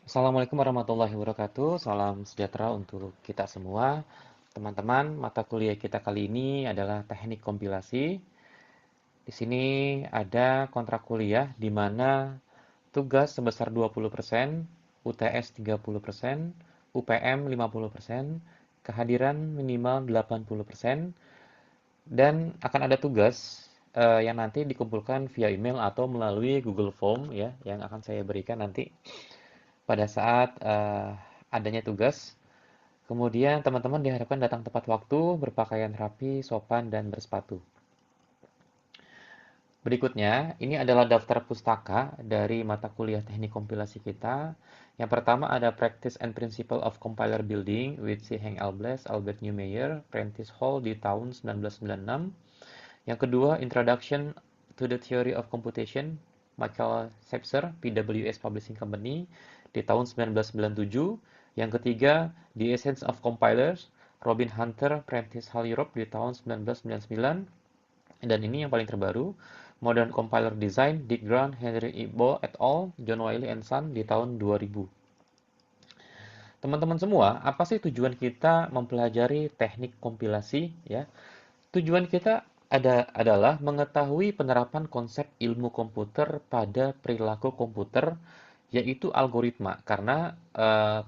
Assalamualaikum warahmatullahi wabarakatuh. Salam sejahtera untuk kita semua. Teman-teman, mata kuliah kita kali ini adalah teknik kompilasi. Di sini ada kontrak kuliah di mana tugas sebesar 20%, UTS 30%, UPM 50%, kehadiran minimal 80%, dan akan ada tugas yang nanti dikumpulkan via email atau melalui Google Form ya, yang akan saya berikan nanti pada saat adanya tugas. Kemudian teman-teman diharapkan datang tepat waktu, berpakaian rapi, sopan, dan bersepatu. Berikutnya, ini adalah daftar pustaka dari mata kuliah teknik kompilasi kita. Yang pertama ada Practice and Principle of Compiler Building with C. Henk Alblas, Albert Newmeyer, Prentice Hall di tahun 1996. Yang kedua, Introduction to the Theory of Computation, Michael Sepser, PWS Publishing Company, di tahun 1997. Yang ketiga, The Essence of Compilers, Robin Hunter, Prentice Hall Europe, di tahun 1999. Dan ini yang paling terbaru, Modern Compiler Design, Dick Grant, Henry Ibo et al., John Wiley and Son, di tahun 2000. Teman-teman semua, apa sih tujuan kita mempelajari teknik kompilasi ya? Tujuan kita adalah mengetahui penerapan konsep ilmu komputer pada perilaku komputer, yaitu algoritma. Karena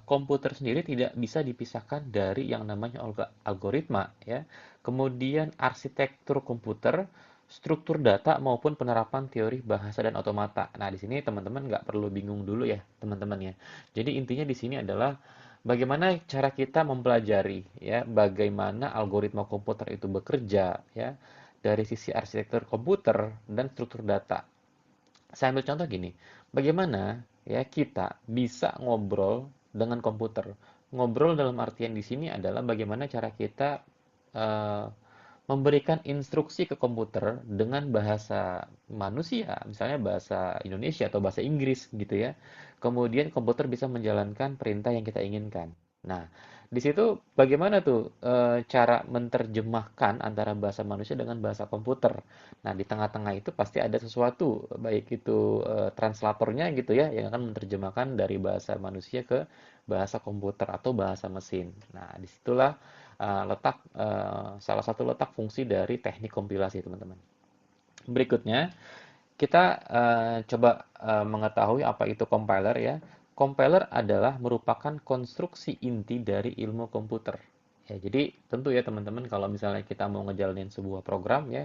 komputer sendiri tidak bisa dipisahkan dari yang namanya algoritma, ya. Kemudian arsitektur komputer, struktur data maupun penerapan teori bahasa dan otomata. Nah, di sini teman-teman nggak perlu bingung dulu ya, teman-teman ya. Jadi intinya di sini adalah bagaimana cara kita mempelajari ya, bagaimana algoritma komputer itu bekerja ya, dari sisi arsitektur komputer dan struktur data. Saya ambil contoh gini, bagaimana ya kita bisa ngobrol dengan komputer. Ngobrol dalam artian di sini adalah bagaimana cara kita eh, memberikan instruksi ke komputer dengan bahasa manusia, misalnya bahasa Indonesia atau bahasa Inggris gitu ya. Kemudian komputer bisa menjalankan perintah yang kita inginkan. Nah, di situ bagaimana tuh cara menerjemahkan antara bahasa manusia dengan bahasa komputer. Nah, di tengah-tengah itu pasti ada sesuatu, baik itu translatornya gitu ya, yang akan menerjemahkan dari bahasa manusia ke bahasa komputer atau bahasa mesin. Nah, disitulah salah satu letak fungsi dari teknik kompilasi, teman-teman. Berikutnya, kita coba mengetahui apa itu compiler ya. Compiler adalah merupakan konstruksi inti dari ilmu komputer. Ya, jadi tentu ya teman-teman kalau misalnya kita mau ngejalanin sebuah program ya,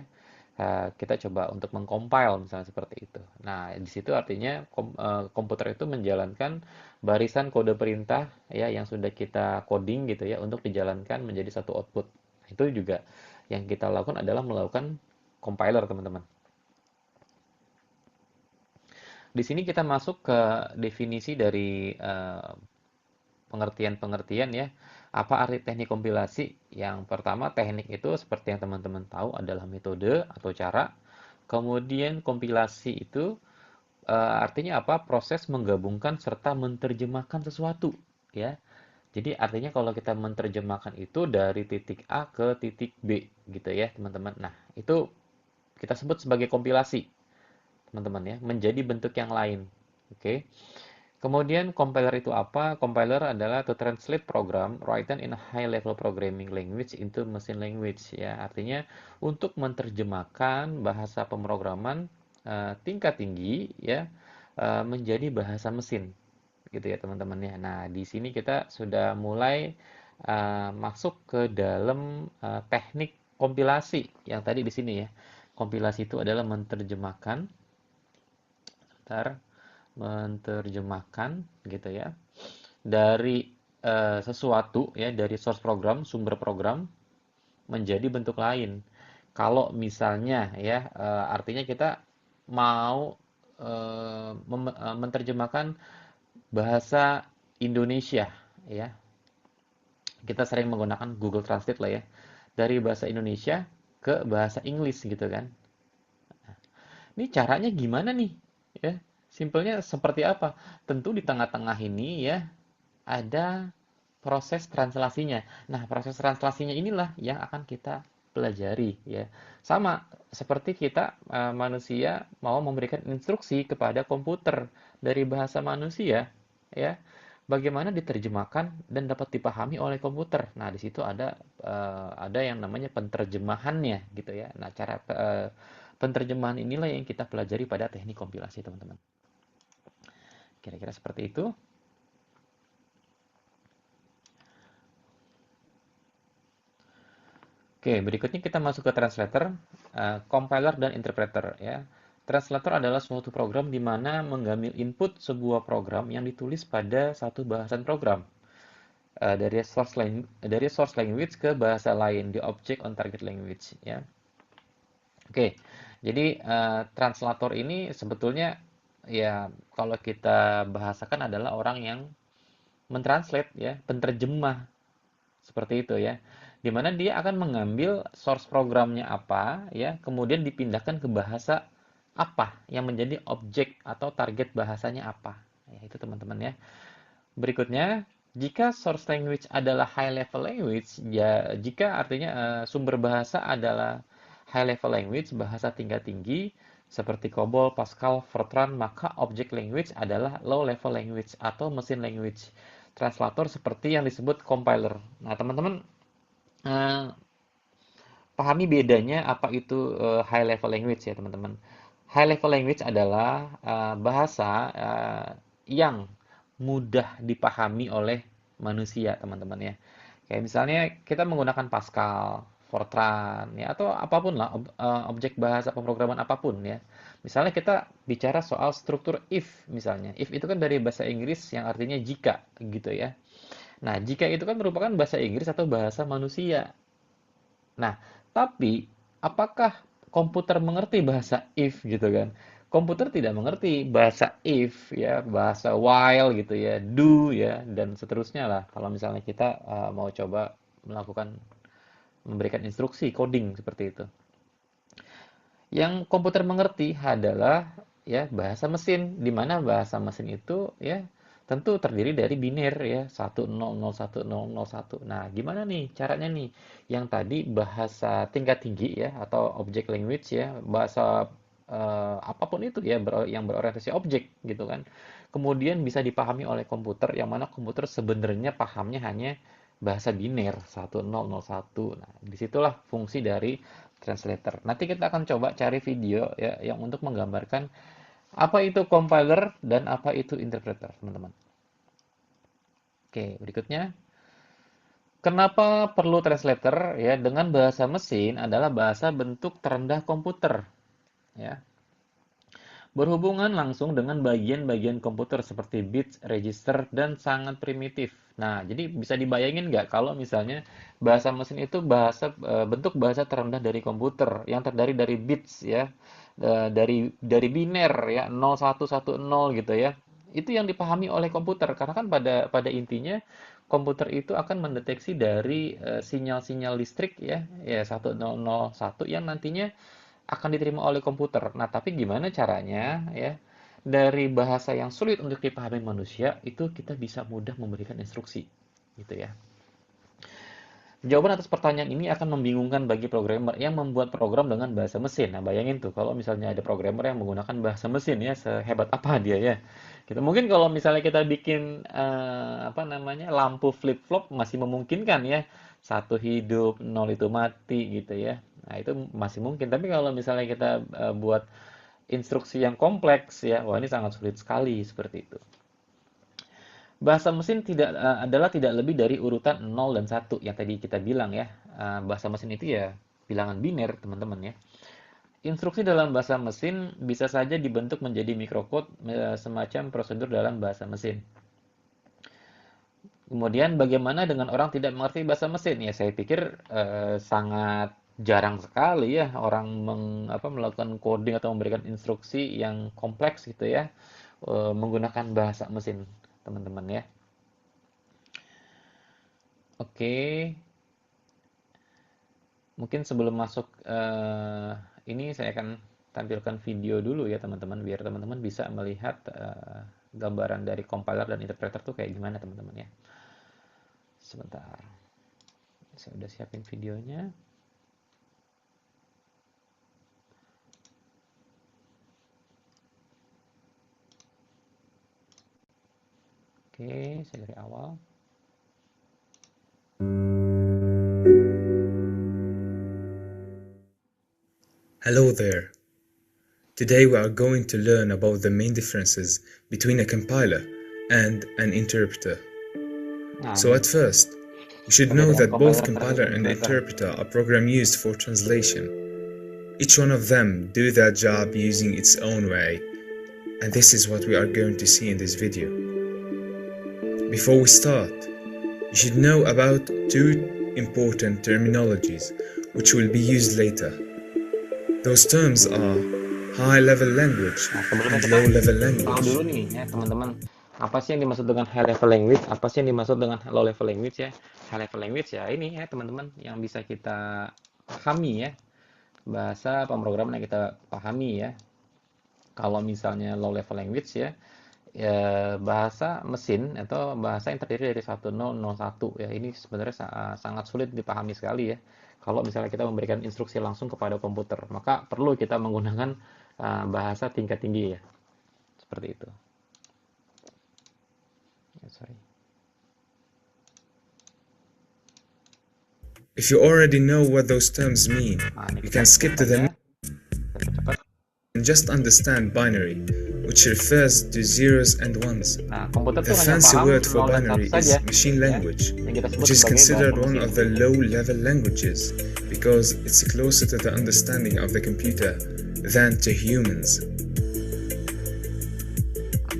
kita coba untuk mengcompile misalnya seperti itu. Nah, di situ artinya komputer itu menjalankan barisan kode perintah ya yang sudah kita coding gitu ya untuk dijalankan menjadi satu output. Itu juga yang kita lakukan adalah melakukan compiler, teman-teman. Di sini kita masuk ke definisi dari pengertian-pengertian ya. Apa arti teknik kompilasi? Yang pertama, teknik itu seperti yang teman-teman tahu adalah metode atau cara. Kemudian kompilasi itu artinya apa? Proses menggabungkan serta menerjemahkan sesuatu, ya. Jadi artinya kalau kita menerjemahkan itu dari titik A ke titik B gitu ya, teman-teman. Nah, itu kita sebut sebagai kompilasi, teman-teman ya, menjadi bentuk yang lain. Oke. Kemudian compiler itu apa? Compiler adalah to translate program written in a high level programming language into machine language ya. Artinya untuk menerjemahkan bahasa pemrograman tingkat tinggi ya menjadi bahasa mesin gitu ya teman-teman ya. Nah, di sini kita sudah mulai masuk ke dalam teknik kompilasi yang tadi di sini ya. Kompilasi itu adalah menerjemahkan, bentar, menerjemahkan gitu ya dari sesuatu ya dari source program, sumber program menjadi bentuk lain. Kalau misalnya ya artinya kita mau menerjemahkan bahasa Indonesia ya. Kita sering menggunakan Google Translate lah ya. Dari bahasa Indonesia ke bahasa Inggris gitu kan. Ini caranya gimana nih? Ya, simpelnya seperti apa? Tentu di tengah-tengah ini ya ada proses translasinya. Nah, proses translasinya inilah yang akan kita pelajari ya. Sama seperti kita manusia mau memberikan instruksi kepada komputer dari bahasa manusia ya. bagaimana diterjemahkan dan dapat dipahami oleh komputer. Nah, di situ ada yang namanya penterjemahannya gitu ya. Nah, cara penterjemahan inilah yang kita pelajari pada teknik kompilasi, teman-teman. Kira-kira seperti itu. Oke, berikutnya kita masuk ke translator, compiler dan interpreter ya. Translator adalah suatu program di mana mengambil input sebuah program yang ditulis pada satu bahasan program. Dari source language ke bahasa lain di object on target language ya. Oke. Jadi translator ini sebetulnya ya kalau kita bahasakan adalah orang yang mentranslate ya, penterjemah seperti itu ya. Di mana dia akan mengambil source programnya apa ya, kemudian dipindahkan ke bahasa apa yang menjadi objek atau target bahasanya apa. Ya, itu teman-teman ya. Berikutnya, jika source language adalah high level language, ya jika artinya sumber bahasa adalah high level language, bahasa tingkat tinggi seperti COBOL, Pascal, Fortran, maka object language adalah low level language atau mesin language. Translator seperti yang disebut compiler. Nah, teman-teman eh, pahami bedanya apa itu high level language ya, teman-teman. High level language adalah bahasa yang mudah dipahami oleh manusia, teman-teman ya. Kayak misalnya kita menggunakan Pascal, Fortran, ya atau apapun lah, objek bahasa pemrograman apapun ya. Misalnya kita bicara soal struktur if misalnya. If itu kan dari bahasa Inggris yang artinya jika gitu ya. Nah, jika itu kan merupakan bahasa Inggris atau bahasa manusia. Nah, tapi apakah komputer mengerti bahasa if gitu kan? Komputer tidak mengerti bahasa if ya, bahasa while gitu ya, do ya, dan seterusnya lah. Kalau misalnya kita mau coba melakukan memberikan instruksi coding seperti itu. Yang komputer mengerti adalah ya bahasa mesin, di mana bahasa mesin itu ya tentu terdiri dari biner ya 10011001. Nah, gimana nih caranya nih? Yang tadi bahasa tingkat tinggi ya atau object language ya, bahasa apapun itu ya yang berorientasi objek gitu kan. Kemudian bisa dipahami oleh komputer yang mana komputer sebenarnya pahamnya hanya bahasa biner 1001. Nah, disitulah fungsi dari translator. Nanti kita akan coba cari video ya yang untuk menggambarkan apa itu compiler dan apa itu interpreter, teman-teman. Oke, berikutnya. Kenapa perlu translator? Ya, dengan bahasa mesin adalah bahasa bentuk terendah komputer, ya. Berhubungan langsung dengan bagian-bagian komputer seperti bits, register, dan sangat primitif. Nah, jadi bisa dibayangin nggak kalau misalnya bahasa mesin itu bentuk bahasa terendah dari komputer yang terdiri dari bits ya, dari biner ya 0110 gitu ya. Itu yang dipahami oleh komputer karena kan pada intinya komputer itu akan mendeteksi dari sinyal-sinyal listrik ya 1001 yang nantinya akan diterima oleh komputer. Nah, tapi gimana caranya ya? Dari bahasa yang sulit untuk dipahami manusia itu kita bisa mudah memberikan instruksi, gitu ya. Jawaban atas pertanyaan ini akan membingungkan bagi programmer yang membuat program dengan bahasa mesin. Nah, bayangin tuh kalau misalnya ada programmer yang menggunakan bahasa mesin ya, sehebat apa dia ya. Kita mungkin kalau misalnya kita bikin apa namanya lampu flip-flop masih memungkinkan ya. Satu hidup, nol itu mati gitu ya. Nah, itu masih mungkin. Tapi kalau misalnya kita buat instruksi yang kompleks ya, wah ini sangat sulit sekali seperti itu. Bahasa mesin adalah tidak lebih dari urutan 0 dan 1 yang tadi kita bilang ya. Bahasa mesin itu ya bilangan biner, teman-teman ya. Instruksi dalam bahasa mesin bisa saja dibentuk menjadi microcode semacam prosedur dalam bahasa mesin. Kemudian bagaimana dengan orang tidak mengerti bahasa mesin? Ya saya pikir sangat jarang sekali ya orang melakukan coding atau memberikan instruksi yang kompleks gitu ya menggunakan bahasa mesin, teman-teman ya. Oke, mungkin sebelum masuk ini saya akan tampilkan video dulu ya teman-teman biar teman-teman bisa melihat gambaran dari compiler dan interpreter tuh kayak gimana teman-teman ya. Sebentar. Saya udah siapin videonya. Oke, saya dari awal. Hello there. Today we are going to learn about the main differences between a compiler and an interpreter. Nah, So at first, we should know perbedaan that both compiler compiler and versus interpreter are programs used for translation. Each one of them do their job using its own way, and this is what we are going to see in this video. Before we start, you should know about two important terminologies which will be used later. Those terms are high-level language Nah, sebelumnya and kita low-level tahu language. dulu nih ya teman-teman, apa sih yang dimaksud dengan high level language, apa sih yang dimaksud dengan low level language ya. High level language ya ini ya teman-teman yang bisa kita pahami ya, bahasa pemrograman yang kita pahami ya. Kalau misalnya low level language ya, bahasa mesin atau bahasa yang terdiri dari 1001 ya, ini sebenarnya sangat sulit dipahami sekali ya. Kalau misalnya kita memberikan instruksi langsung kepada komputer, maka perlu kita menggunakan bahasa tingkat tinggi ya, seperti itu. Sorry. If you already know what those terms mean, Nah, ini you kita can skip to saja. them and just understand binary, which refers to zeros and ones. Nah, komputer The tuh hanya fancy paham word for 0 dan 1 binary saja is machine ya, language, yang kita sebut which is sebagai considered bahasa one mesin. of the low-level languages because it's closer to the understanding of the computer than to humans.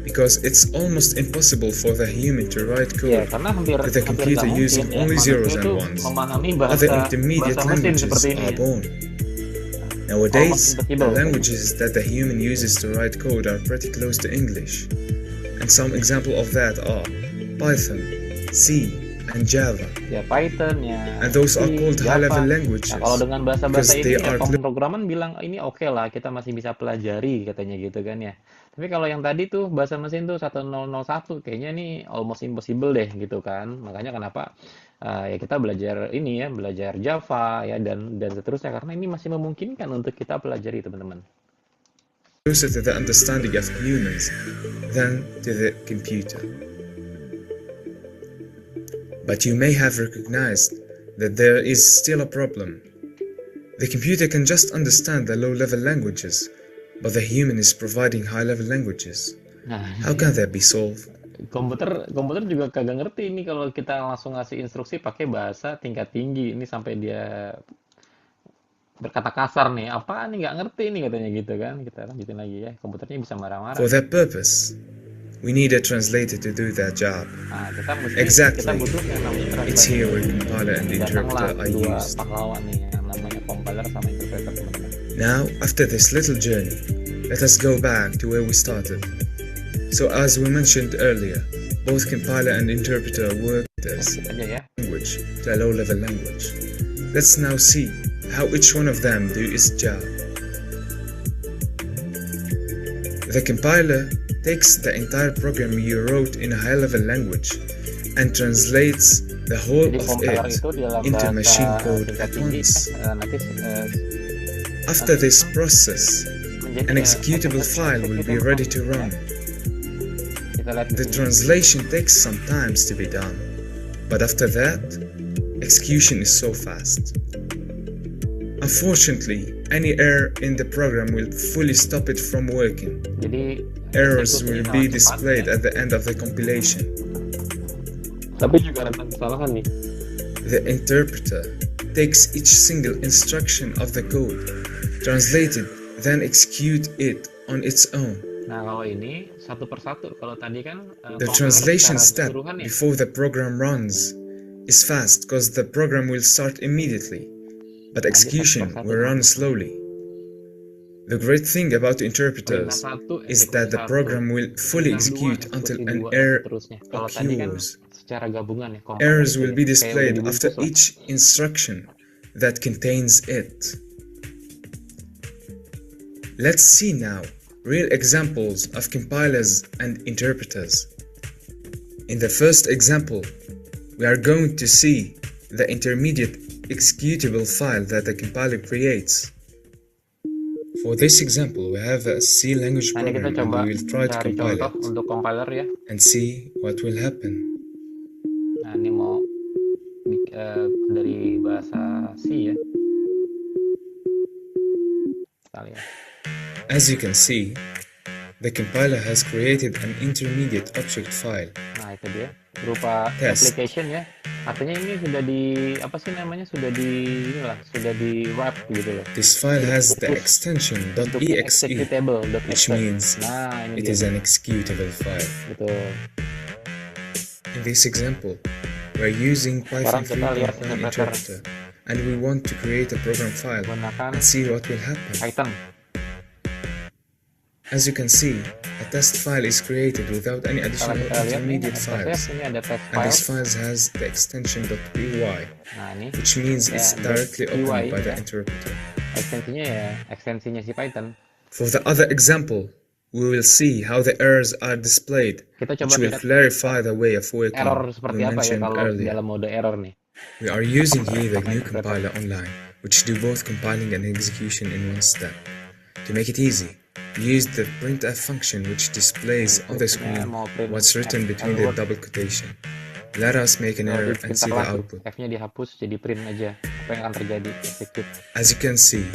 Because it's almost impossible for the human to write Ya, code karena hampir with the nggak computer mungkin using ya only manusia zeros itu and ones. memahami Other bahasa intermediate mesin languages seperti ini are ya. born. Almost Nowadays, the impossible. languages that the human uses to write code are pretty close to English, and some example of that are Python, C, and Java. Ya Python ya, And those are C, called Java. high-level Nah, languages kalau dengan bahasa-bahasa because they ini ya are pemrograman bilang ini oke lah, kita masih bisa pelajari katanya gitu kan ya. Tapi kalau yang tadi tuh bahasa mesin tuh 1001 kayaknya nih almost impossible deh gitu kan. Makanya kenapa ya kita belajar ini ya, belajar Java ya dan seterusnya karena ini masih memungkinkan untuk kita pelajari teman-teman. closer to the understanding of humans than to the computer. But you may have recognized that there is still a problem. The computer can just understand the low-level languages, but the human is providing high-level languages. Nah, How can that be solved? komputer juga kagak ngerti ini kalau kita langsung ngasih instruksi pakai bahasa tingkat tinggi ini sampai dia berkata kasar nih apa nih nggak ngerti nih katanya gitu kan. Kita lanjutin lagi ya, komputernya bisa marah-marah. For that purpose, we need a translator to do that job. Nah, kita Exactly. butuh yang namanya It's here translator. where compiler and Datanglah interpreter are dua used. pahlawan nih yang namanya compiler sama interpreter teman-teman. Now, after this little journey, let us go back to where we started. So as we mentioned earlier, both compiler and interpreter work as Skip aja ya. language to a low-level language. Let's now see how each one of them do its job. The compiler takes the entire program you wrote in a high-level language and translates the whole Jadi of compiler it itu dalam into bahasa machine code tingkat at tinggi once. nanti After this process, menjadi an executable file will be ready to run. Kita lihat di The sini. translation takes some time to be done, but after that, execution is so fast. Unfortunately, any error in the program will fully stop it from working. Jadi Errors eksekusinya will sangat be cepat, displayed ya. at the end of the compilation. Tapi juga rentan kesalahan nih. The interpreter takes each single instruction of the code, translate it, then execute it on its own. Nah, kalau ini satu persatu. Kalau tadi kan The compiler translation secara step keseluruhan ya. before the program runs is fast because the program will start immediately, but execution will run slowly. The great thing about interpreters is that the program will fully execute until an error Kalau tadi kan occurs. secara gabungan ya. compiler Errors itu will ya, be kayak displayed udah after dibungkus lah. each instruction that contains it. Let's see now real examples of compilers and interpreters. In the first example, we are going to see the intermediate executable file that the compiler creates. For this example, we have a C language Nah, ini kita program and coba we will try to cari compile contoh it untuk compiler ya. and see what will happen. Nah, ini mau dari bahasa C ya. Kita lihat. As you can see, the compiler has created an intermediate object file. Nah, itu dia. Berupa Test. application ya. Artinya ini sudah sudah di wrap gitu loh. This file Sudah has the fokus extension bentuknya .exe, executable, which .exe. means Nah, ini it dia. is an executable file. Betul. In this example, we're using Python Sekarang kita lihat 3.1 interpreter interpreter, and we want to create a program file menggunakan and see what will happen. Python. As you can see, a test file is created without any Kalau additional kita lihat nih, intermediate ada files, ini ada text and file. this file has the extension .py, Nah, ini which means ya, it's directly .py opened by the ya. interpreter. Ekstensinya si Python. For the other example, we will see how the errors are displayed, Kita coba which will lihat clarify the way of working error seperti we apa ya mentioned kalau earlier. dalam mode error nih. We are using here the Sama GNU interpreter. compiler online, which do both compiling and execution in one step. To make it easy, use the printf function which displays on the screen Mau print what's written between the L-word. double quotation. Let us make an error and see the output. F-nya dihapus jadi print aja. Apa yang akan terjadi? Execute. As you can see,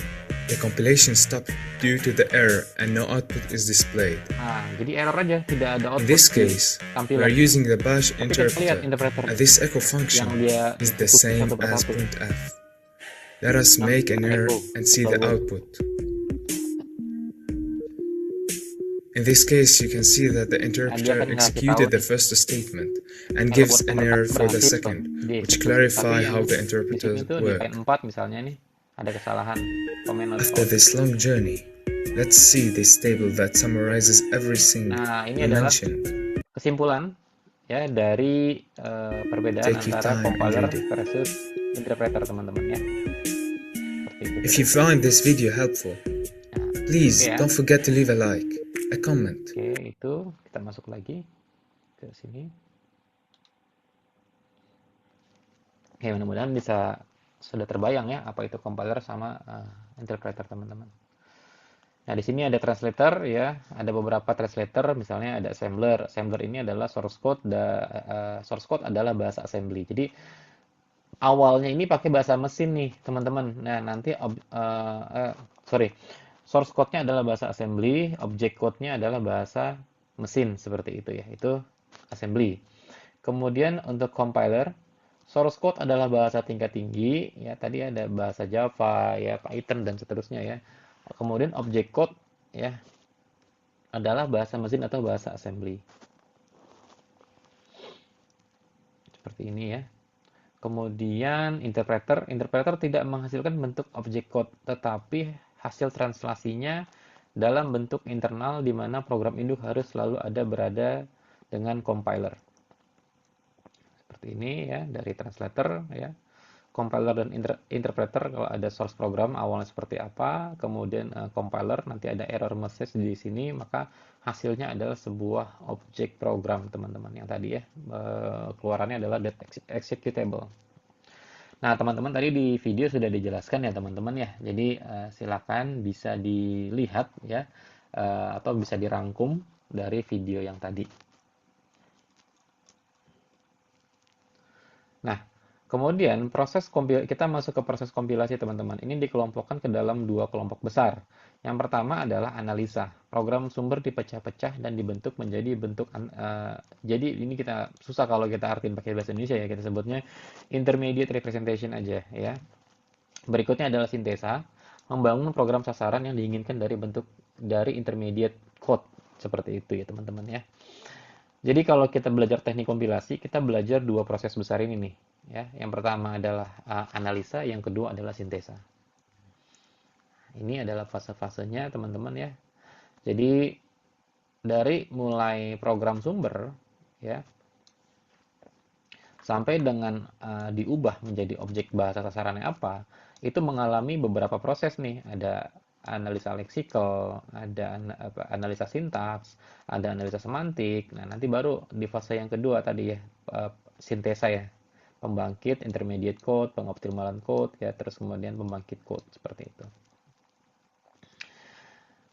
the compilation stopped due to the error and no output is displayed. Nah, jadi error aja, tidak ada output. In this case, we tampilan. are using the bash Tapi kita lihat interpreter, interpreter and this echo function yang dia is the execute same satu as persatu. printf. Let us make an error and see the output. In this case, you can see that the interpreter executed the first statement and gives an error for the second, which clarify how the interpreter works. Di 4 misalnya nih, ada kesalahan. Comment not After found. this long journey, let's see this table that summarizes everything Nah, ini we adalah mentioned. kesimpulan ya dari perbedaan Take your antara time and compiler read it. versus interpreter, teman-teman ya. Seperti itu. If you find this video helpful, please Yeah. don't forget to leave a like, a comment. Oke, itu kita masuk lagi ke sini. Oke, mudah-mudahan sudah terbayang ya apa itu compiler sama interpreter, teman-teman. Nah, di sini ada translator ya, ada beberapa translator, misalnya ada assembler. Assembler ini adalah source code, source code adalah bahasa assembly. Jadi awalnya ini pakai bahasa mesin nih, teman-teman. Nah, nanti source code-nya adalah bahasa assembly, object code-nya adalah bahasa mesin, seperti itu ya. Itu assembly. Kemudian untuk compiler, source code adalah bahasa tingkat tinggi, ya tadi ada bahasa Java, ya Python dan seterusnya ya. Kemudian object code ya adalah bahasa mesin atau bahasa assembly. Seperti ini ya. Kemudian interpreter tidak menghasilkan bentuk object code, tetapi hasil translasinya dalam bentuk internal di mana program induk harus selalu berada dengan compiler. Seperti ini ya, dari translator ya. Compiler dan interpreter kalau ada source program awalnya seperti apa, kemudian compiler nanti ada error message di sini, maka hasilnya adalah sebuah objek program, teman-teman, yang tadi ya keluarannya adalah executable. Nah, teman-teman, tadi di video sudah dijelaskan ya, teman-teman ya. Jadi silakan bisa dilihat ya atau bisa dirangkum dari video yang tadi. Nah, kemudian kita masuk ke proses kompilasi, teman-teman. Ini dikelompokkan ke dalam dua kelompok besar. Yang pertama adalah analisa. Program sumber dipecah-pecah dan dibentuk menjadi bentuk. Jadi ini kita susah kalau kita artiin pakai bahasa Indonesia ya. Kita sebutnya intermediate representation aja ya. Berikutnya adalah sintesa. Membangun program sasaran yang diinginkan dari intermediate code. Seperti itu ya, teman-teman ya. Jadi kalau kita belajar teknik kompilasi, kita belajar dua proses besar ini nih. Ya, yang pertama adalah analisa, yang kedua adalah sintesa. Ini adalah fase-fasenya, teman-teman ya. Jadi dari mulai program sumber ya sampai dengan diubah menjadi objek bahasa sasarannya apa, itu mengalami beberapa proses nih. Ada analisa leksikal, ada analisa sintaks, ada analisa semantik. Nah, nanti baru di fase yang kedua tadi ya, sintesa ya. Pembangkit, intermediate code, pengoptimalan code ya, terus kemudian pembangkit code, seperti itu.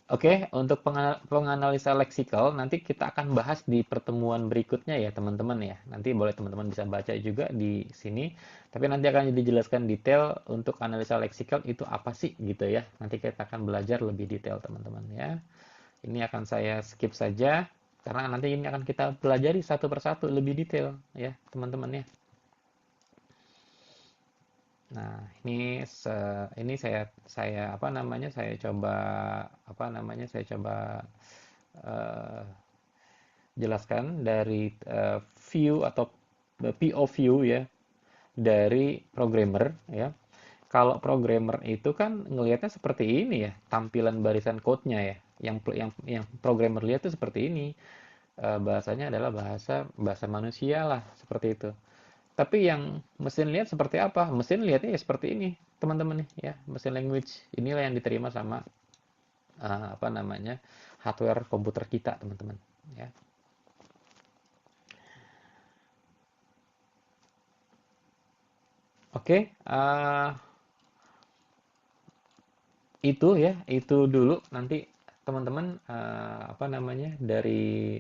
Oke, untuk penganalisa leksikal nanti kita akan bahas di pertemuan berikutnya ya teman-teman ya. Nanti boleh teman-teman bisa baca juga di sini. Tapi nanti akan dijelaskan detail untuk analisa leksikal itu apa sih gitu ya. Nanti kita akan belajar lebih detail teman-teman ya. Ini akan saya skip saja karena nanti ini akan kita pelajari satu persatu lebih detail ya teman-teman ya. Nah, ini saya apa namanya? Saya coba eh, jelaskan dari view atau POV ya dari programmer ya. Kalau programmer itu kan ngelihatnya seperti ini ya, tampilan barisan code-nya ya. Yang programmer lihat itu seperti ini. Bahasanya adalah bahasa bahasa manusia lah, seperti itu. Tapi yang mesin lihat seperti apa? Mesin lihatnya ya seperti ini, teman-teman nih ya. Mesin language inilah yang diterima sama apa namanya? Hardware komputer kita, teman-teman, ya. Oke, itu ya, itu dulu nanti teman-teman apa namanya? Dari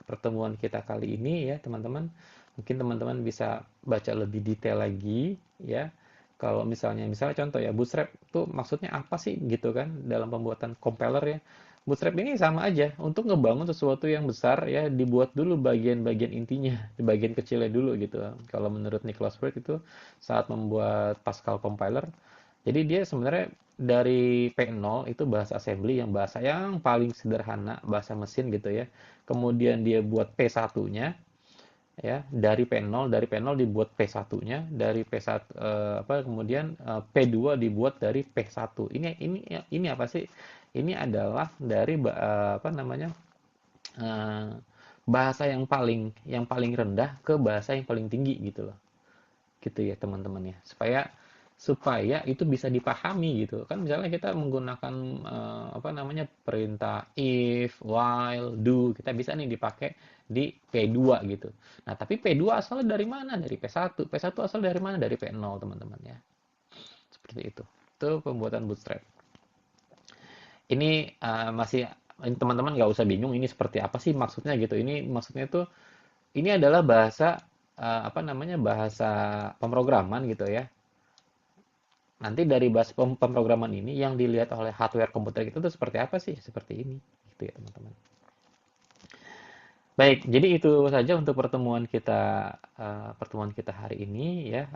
pertemuan kita kali ini ya, teman-teman. Mungkin teman-teman bisa baca lebih detail lagi ya. Kalau misalnya contoh ya, bootstrap itu maksudnya apa sih gitu kan dalam pembuatan compiler ya. Bootstrap ini sama aja untuk ngebangun sesuatu yang besar ya, dibuat dulu bagian-bagian intinya, di bagian kecilnya dulu gitu. Kalau menurut Nicholas Bird itu saat membuat Pascal compiler, jadi dia sebenarnya dari P0 itu bahasa assembly yang bahasa yang paling sederhana, bahasa mesin gitu ya. Kemudian dia buat P1-nya ya, dari P0 dibuat P1-nya, dari P1 apa kemudian P2 dibuat dari P1. Ini apa sih? Ini adalah dari apa namanya? eh, bahasa yang paling rendah ke bahasa yang paling tinggi gitu loh, gitu ya teman-teman ya, supaya supaya itu bisa dipahami gitu kan. Misalnya kita menggunakan apa namanya, perintah if, while, do, kita bisa nih dipakai di P2 gitu. Nah, tapi P2 asalnya dari mana? Dari P1. P1 asal dari mana? Dari P0, teman-teman ya. Seperti itu. Itu pembuatan bootstrap. Ini masih, ini teman-teman nggak usah bingung ini seperti apa sih maksudnya gitu. Ini maksudnya tuh ini adalah bahasa apa namanya, bahasa pemrograman gitu ya. Nanti dari bahasa pemrograman ini yang dilihat oleh hardware komputer kita itu seperti apa sih? Seperti ini, gitu ya teman-teman. Baik, jadi itu saja untuk pertemuan kita hari ini ya.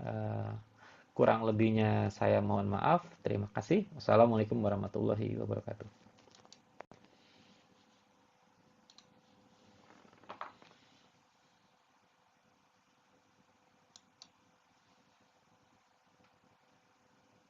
Kurang lebihnya saya mohon maaf. Terima kasih. Wassalamualaikum warahmatullahi wabarakatuh.